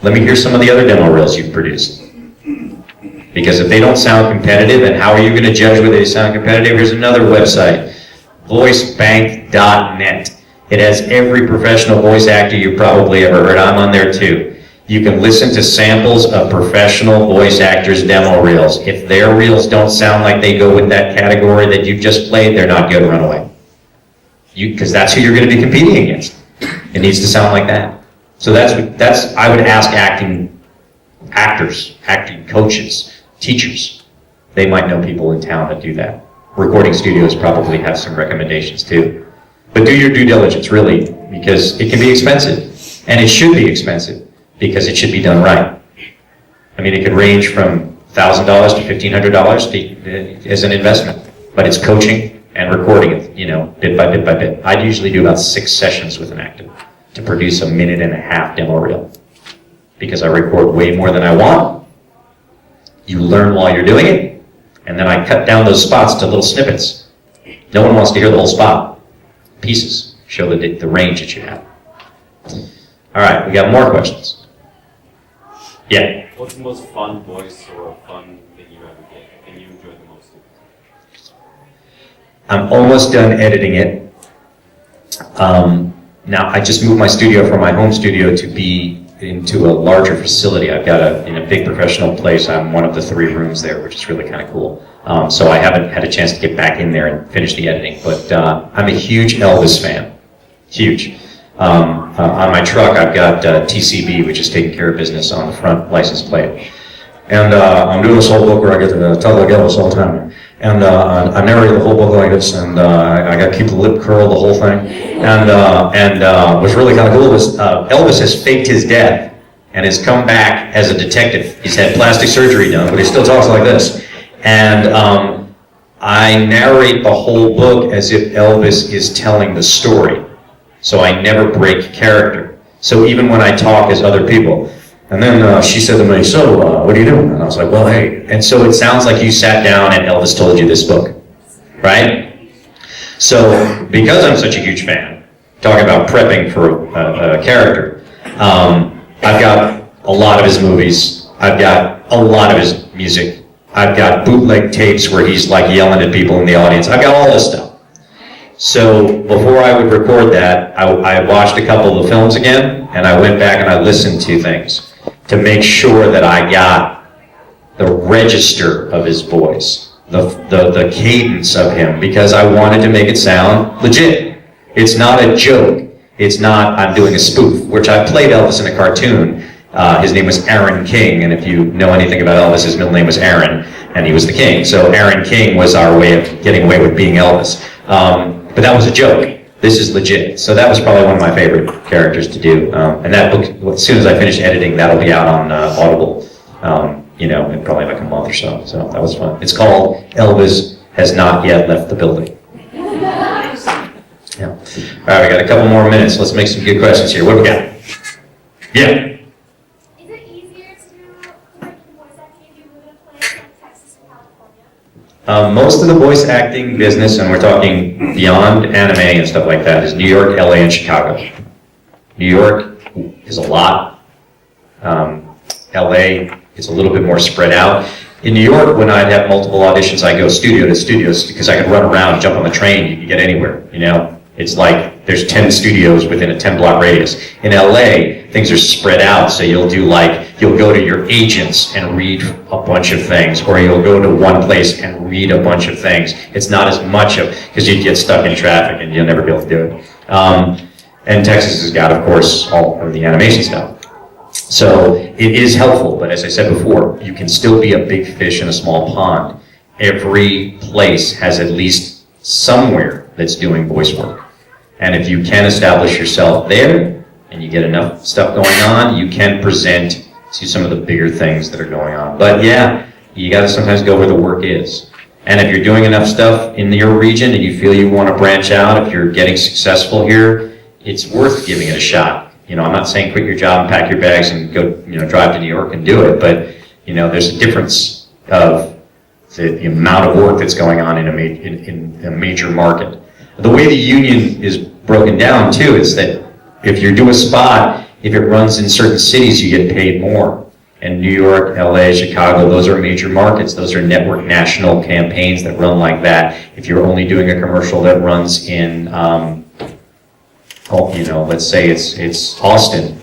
Speaker 1: Let me hear some of the other demo reels you've produced. Because if they don't sound competitive, and how are you going to judge whether they sound competitive? Here's another website, voicebank.net. It has every professional voice actor you've probably ever heard. I'm on there too. You can listen to samples of professional voice actors' demo reels. If their reels don't sound like they go with that category that you've just played, they're not good. Run away. Because that's who you're going to be competing against. It needs to sound like that. So that's I would ask actors, acting coaches, teachers. They might know people in town that do that. Recording studios probably have some recommendations too. But do your due diligence, really, because it can be expensive. And it should be expensive, because it should be done right. I mean, it could range from $1,000 to $1,500 as an investment, but it's coaching and recording it, you know, bit by bit by bit. I'd usually do about 6 sessions with an actor to produce a 1.5-minute demo reel, because I record way more than I want. You learn while you're doing it, and then I cut down those spots to little snippets. No one wants to hear the whole spot. Pieces show the range that you have. All right, we got more questions. Yeah.
Speaker 8: What's the most fun voice or fun thing you ever did and you enjoyed the most?
Speaker 1: I'm almost done editing it. Now, I just moved my studio from my home studio to be into a larger facility. I've got in a big professional place. I'm one of the 3 rooms there, which is really kind of cool. So I haven't had a chance to get back in there and finish the editing, but I'm a huge Elvis fan. Huge. On my truck, I've got TCB, which is taking care of business, on the front license plate. And I'm doing this whole book where I get to talk like Elvis all the time. And I narrate the whole book like this, and I got to keep the lip curl, the whole thing. And what's really kind of cool is Elvis has faked his death and has come back as a detective. He's had plastic surgery done, but he still talks like this. And I narrate the whole book as if Elvis is telling the story. So I never break character. So even when I talk as other people, and then she said to me, so what are you doing? And I was like, well, hey. And so it sounds like you sat down and Elvis told you this book, right? So because I'm such a huge fan, talking about prepping for a character, I've got a lot of his movies. I've got a lot of his music. I've got bootleg tapes where he's like yelling at people in the audience. I've got all this stuff. So before I would record that, I watched a couple of the films again, and I went back and I listened to things to make sure that I got the register of his voice, the cadence of him, because I wanted to make it sound legit. It's not a joke. It's not, I'm doing a spoof, which I played Elvis in a cartoon. His name was Aaron King, and if you know anything about Elvis, his middle name was Aaron, and he was the king. So Aaron King was our way of getting away with being Elvis. But that was a joke. This is legit. So that was probably one of my favorite characters to do. And that book, as soon as I finish editing, that'll be out on Audible, you know, in probably like a month or so. So that was fun. It's called Elvis Has Not Yet Left the Building. Yeah. All right, we got a couple more minutes. Let's make some good questions here. What do we got? Yeah.
Speaker 3: Is it easier to like voice acting if you live in a place like Texas or California?
Speaker 1: Most of the voice acting business, and we're talking beyond anime and stuff like that, is New York, LA, and Chicago. New York is a lot. LA is a little bit more spread out. In New York, when I'd have multiple auditions, I go studio to studios because I could run around, jump on the train, you can get anywhere, you know? It's like there's 10 studios within a 10-block radius. In LA, things are spread out, so you'll go to your agents and read a bunch of things, or you'll go to one place and read a bunch of things. It's not as much of, because you'd get stuck in traffic and you'll never be able to do it. And Texas has got, of course, all of the animation stuff. So it is helpful, but as I said before, you can still be a big fish in a small pond. Every place has at least somewhere that's doing voice work. And if you can establish yourself there, and you get enough stuff going on, you can present to some of the bigger things that are going on. But yeah, you gotta sometimes go where the work is. And if you're doing enough stuff in your region and you feel you want to branch out, if you're getting successful here, it's worth giving it a shot. You know, I'm not saying quit your job and pack your bags and go, you know, drive to New York and do it, but, you know, there's a difference of the amount of work that's going on in a major market. The way the union is broken down, too, is that if you do a spot, if it runs in certain cities, you get paid more. And New York, LA, Chicago, those are major markets. Those are network national campaigns that run like that. If you're only doing a commercial that runs in, you know, let's say it's Austin,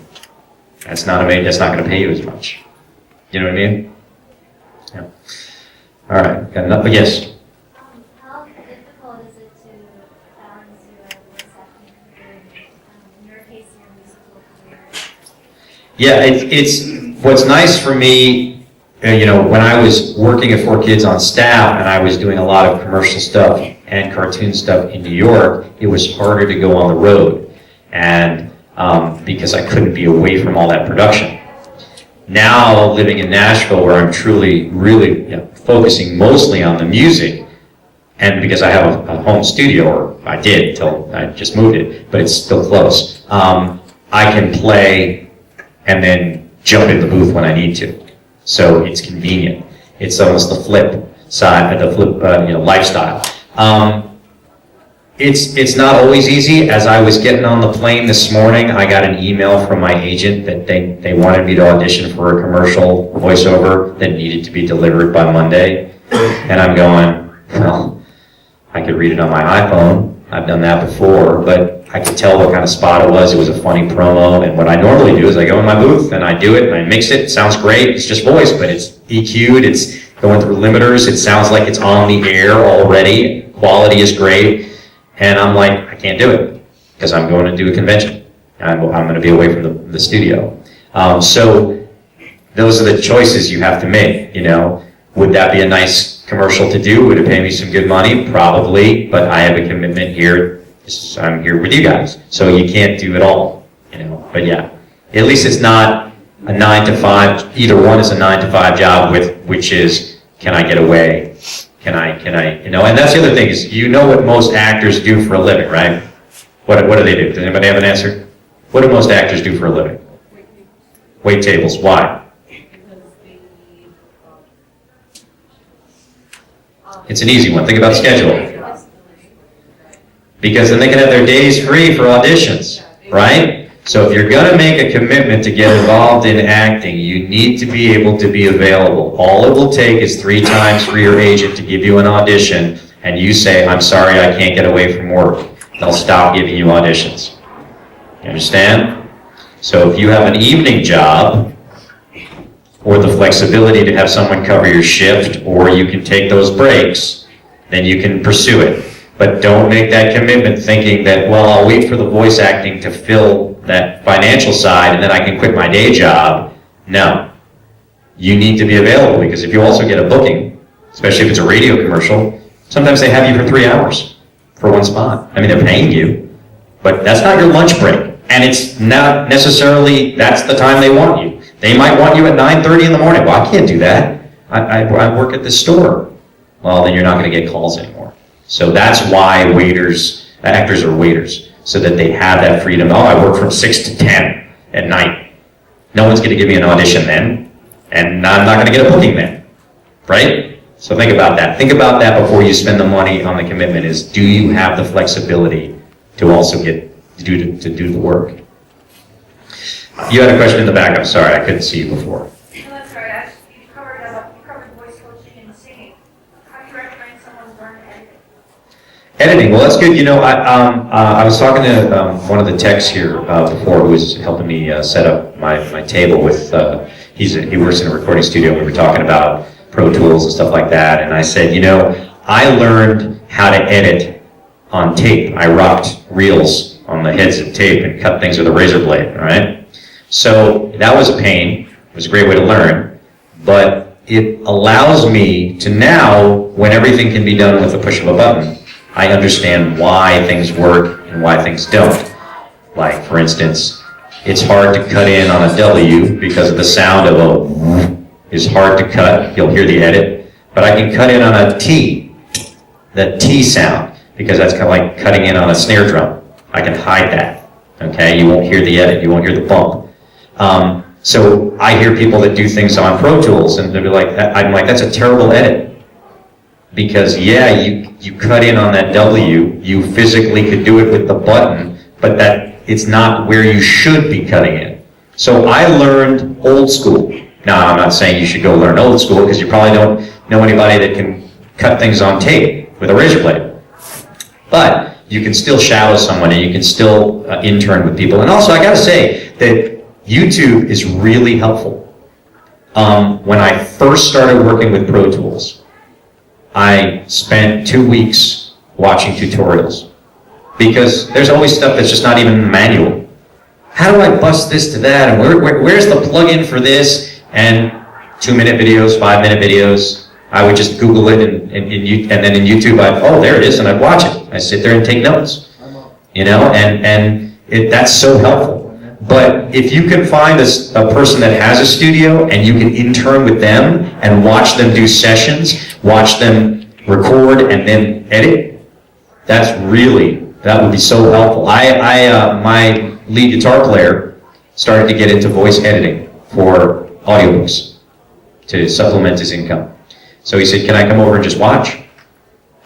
Speaker 1: that's not going to pay you as much. You know what I mean? Yeah. All right. Got enough? Yes.
Speaker 3: How difficult is it to balance your voice acting career, in your case, your musical career?
Speaker 1: Yeah, it's what's nice for me, you know, when I was working at 4Kids on staff and I was doing a lot of commercial stuff and cartoon stuff in New York, it was harder to go on the road, and because I couldn't be away from all that production. Now living in Nashville, where I'm truly, really focusing mostly on the music, and because I have a home studio, or I did until I just moved it, but it's still close, I can play and then jump in the booth when I need to. So it's convenient. It's almost the flip side, lifestyle. It's not always easy. As I was getting on the plane this morning, I got an email from my agent that they wanted me to audition for a commercial voiceover that needed to be delivered by Monday. And I'm going, well, I could read it on my iPhone. I've done that before, but I could tell what kind of spot it was. It was a funny promo, and what I normally do is I go in my booth and I do it and I mix it. It sounds great. It's just voice, but it's EQ'd. It's going through limiters. It sounds like it's on the air already. Quality is great. And I'm like, I can't do it because I'm going to do a convention. I'm going to be away from the studio. So those are the choices you have to make, you know. Would that be a nice commercial to do? Would it pay me some good money? Probably, but I have a commitment here. I'm here with you guys. So you can't do it all, you know. But yeah, at least it's not a 9 to 5. Either one is a 9 to 5 job which is, can I get away? Can I, you know, and that's the other thing is, you know what most actors do for a living, right? What do they do? Does anybody have an answer? What do most actors do for a living? Wait tables. Why? It's an easy one. Think about scheduling. Because then they can have their days free for auditions, right? So if you're going to make a commitment to get involved in acting, you need to be able to be available. All it will take is 3 times for your agent to give you an audition, and you say, I'm sorry, I can't get away from work. They'll stop giving you auditions. You understand? So if you have an evening job, or the flexibility to have someone cover your shift, or you can take those breaks, then you can pursue it. But don't make that commitment thinking that, well, I'll wait for the voice acting to fill that financial side and then I can quit my day job. No. You need to be available, because if you also get a booking, especially if it's a radio commercial, sometimes they have you for 3 hours for one spot. I mean, they're paying you, but that's not your lunch break. And it's not necessarily that's the time they want you. They might want you at 9:30 in the morning. Well, I can't do that. I work at this store. Well, then you're not going to get calls anymore. So that's why actors are waiters, so that they have that freedom. Oh, I work from 6 to 10 at night. No one's going to give me an audition then, and I'm not going to get a booking then, right? So think about that. Think about that before you spend the money on the commitment. Is, do you have the flexibility to also get to do the work? You had a question in the back. I'm sorry, I couldn't see you before.
Speaker 5: No, that's all right. You covered voice coaching and singing. How do you recommend someone learn editing?
Speaker 1: Editing, well, that's good. You know, I was talking to one of the techs here before, who was helping me set up my table with. He works in a recording studio. We were talking about Pro Tools and stuff like that, and I said, you know, I learned how to edit on tape. I rocked reels on the heads of tape and cut things with a razor blade. All right. So that was a pain. It was a great way to learn, but it allows me to now, when everything can be done with the push of a button, I understand why things work and why things don't. Like, for instance, it's hard to cut in on a W because of the sound of a is hard to cut. You'll hear the edit, but I can cut in on a T, the T sound, because that's kind of like cutting in on a snare drum. I can hide that. Okay, you won't hear the edit. You won't hear the bump. So I hear people that do things on Pro Tools, and they'll be like, I'm like, that's a terrible edit. Because yeah, you cut in on that W, you physically could do it with the button, but that it's not where you should be cutting in. So I learned old school. Now, I'm not saying you should go learn old school, because you probably don't know anybody that can cut things on tape with a razor blade. But you can still shadow someone, and you can still intern with people. And also, I gotta say that YouTube is really helpful. When I first started working with Pro Tools, I spent 2 weeks watching tutorials, because there's always stuff that's just not even manual. How do I bust this to that, and where's the plug-in for this? And 2-minute videos, 5-minute videos. I would just Google it, and then in YouTube, there it is, and I'd watch it. I sit there and take notes, you know, and that's so helpful. But if you can find a person that has a studio and you can intern with them and watch them do sessions, watch them record and then edit, that would be so helpful. My lead guitar player started to get into voice editing for audiobooks to supplement his income. So he said, can I come over and just watch?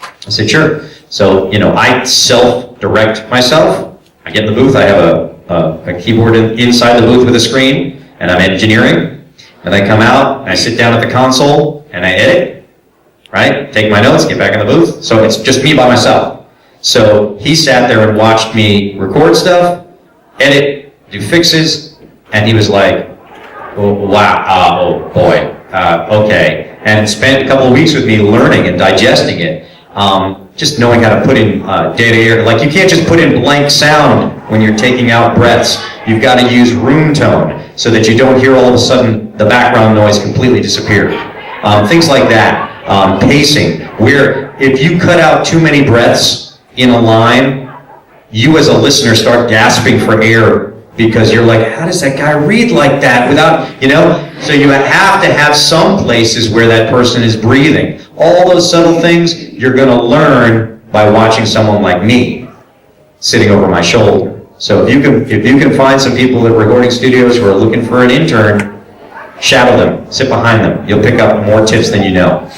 Speaker 1: I said, sure. So, I self-direct myself. I get in the booth, I have a keyboard inside the booth with a screen, and I'm engineering. And I come out, and I sit down at the console, and I edit, right? Take my notes, get back in the booth. So it's just me by myself. So he sat there and watched me record stuff, edit, do fixes, and he was like, oh, wow, oh boy, okay. And spent a couple of weeks with me learning and digesting it. Just knowing how to put in dead air. Like, you can't just put in blank sound when you're taking out breaths. You've got to use room tone so that you don't hear all of a sudden the background noise completely disappear. Things like that. Pacing, where if you cut out too many breaths in a line, you as a listener start gasping for air because you're like, how does that guy read like that without, So you have to have some places where that person is breathing. All those subtle things you're going to learn by watching someone like me sitting over my shoulder. So if you can find some people at recording studios who are looking for an intern, shadow them, sit behind them. You'll pick up more tips than you know.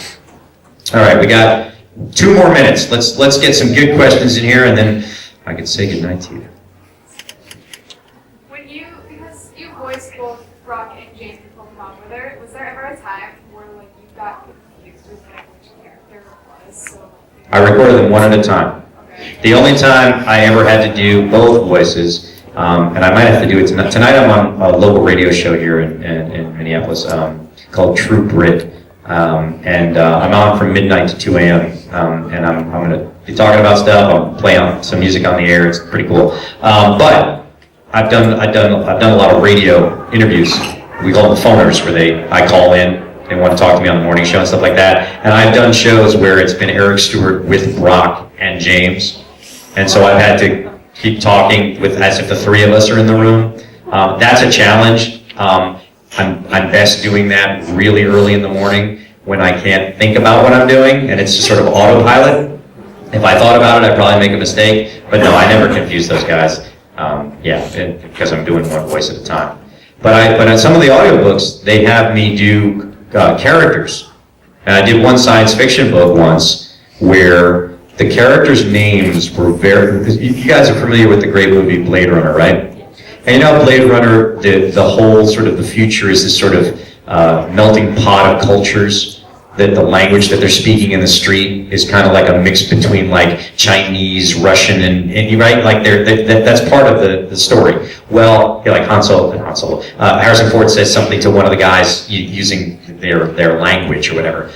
Speaker 1: All right, we got 2 more minutes. Let's get some good questions in here, and then I can say goodnight to you.
Speaker 5: Because you voiced both Brock and James in Pokemon, was there ever a time where you got confused with which character it was? So
Speaker 1: I recorded them one at a time.
Speaker 5: okay.
Speaker 1: The only time I ever had to do both voices, and I might have to do it tonight. Tonight I'm on a local radio show here in Minneapolis called True Brit, and I'm on from midnight to 2 a.m. And I'm going to be talking about stuff. I'm playing some music on the air. It's pretty cool. But I've done a lot of radio interviews. We call them phoners, where I call in. They want to talk to me on the morning show and stuff like that. And I've done shows where it's been Eric Stuart with Brock and James. And so I've had to keep talking as if the 3 of us are in the room. That's a challenge. I'm best doing that really early in the morning when I can't think about what I'm doing and it's just sort of autopilot. If I thought about it, I'd probably make a mistake. But no, I never confuse those guys. Because I'm doing one voice at a time. But on some of the audiobooks, they have me do characters. And I did one science fiction book once where the characters' names were you guys are familiar with the great movie Blade Runner, right? And Blade Runner, the whole sort of the future is this sort of melting pot of cultures. That the language that they're speaking in the street is kind of like a mix between like Chinese, Russian, and right, like that's part of the story. Well, like Han Solo, Harrison Ford says something to one of the guys using their language or whatever.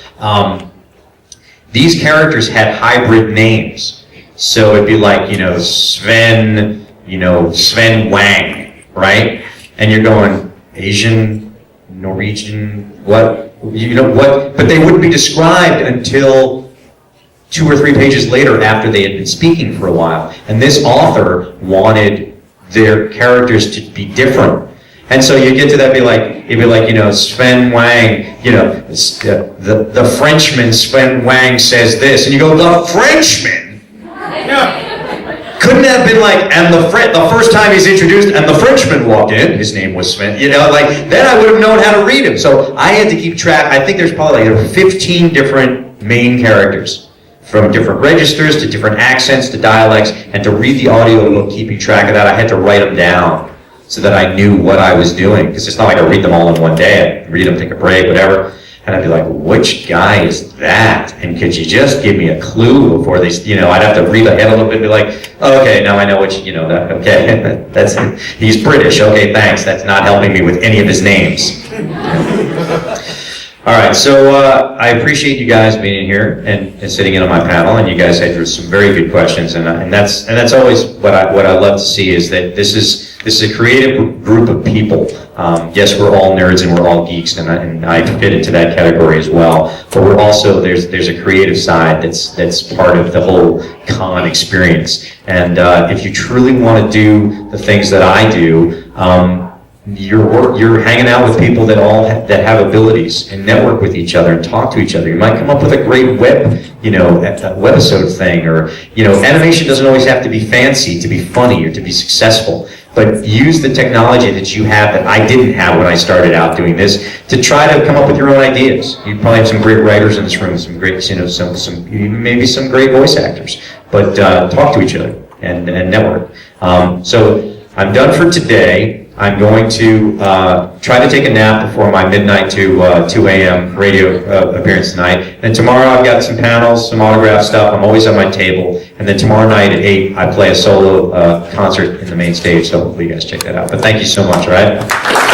Speaker 1: These characters had hybrid names, so it'd be like Sven Wang, right? And you're going Asian, Norwegian, what? But they wouldn't be described until 2 or 3 pages later after they had been speaking for a while. And this author wanted their characters to be different. And so you get to that, it'd be like, Sven Wang, the Frenchman, Sven Wang says this, and you go, the Frenchman? Yeah. Couldn't have been and the first time he's introduced, and the Frenchman walked in, his name was Sven, then I would have known how to read him. So I had to keep track. I think there's probably 15 different main characters, from different registers to different accents to dialects, and to read the audiobook, keeping track of that, I had to write them down so that I knew what I was doing, because it's not like I read them all in one day. I'd read them, take a break, whatever. And I'd be like, which guy is that? And could you just give me a clue before they, I'd have to read ahead a little bit and be like, oh, okay, now I know which, okay, he's British, okay, thanks, that's not helping me with any of his names. All right, so I appreciate you guys being here and sitting in on my panel, and you guys had some very good questions, and that's always what I love to see, is that this is a creative group of people. Yes, we're all nerds and we're all geeks, and I fit into that category as well. But we're also there's a creative side that's part of the whole con experience. And if you truly want to do the things that I do, you're hanging out with people that that have abilities and network with each other and talk to each other. You might come up with a great webisode thing, or animation doesn't always have to be fancy to be funny or to be successful. But use the technology that you have that I didn't have when I started out doing this to try to come up with your own ideas. You probably have some great writers in this room, some great, maybe some great voice actors. But talk to each other and network. So I'm done for today. I'm going to try to take a nap before my midnight to 2 a.m. radio appearance tonight. And tomorrow I've got some panels, some autograph stuff. I'm always on my table. And then tomorrow night at 8, I play a solo concert in the main stage. So hopefully you guys check that out. But thank you so much, all right?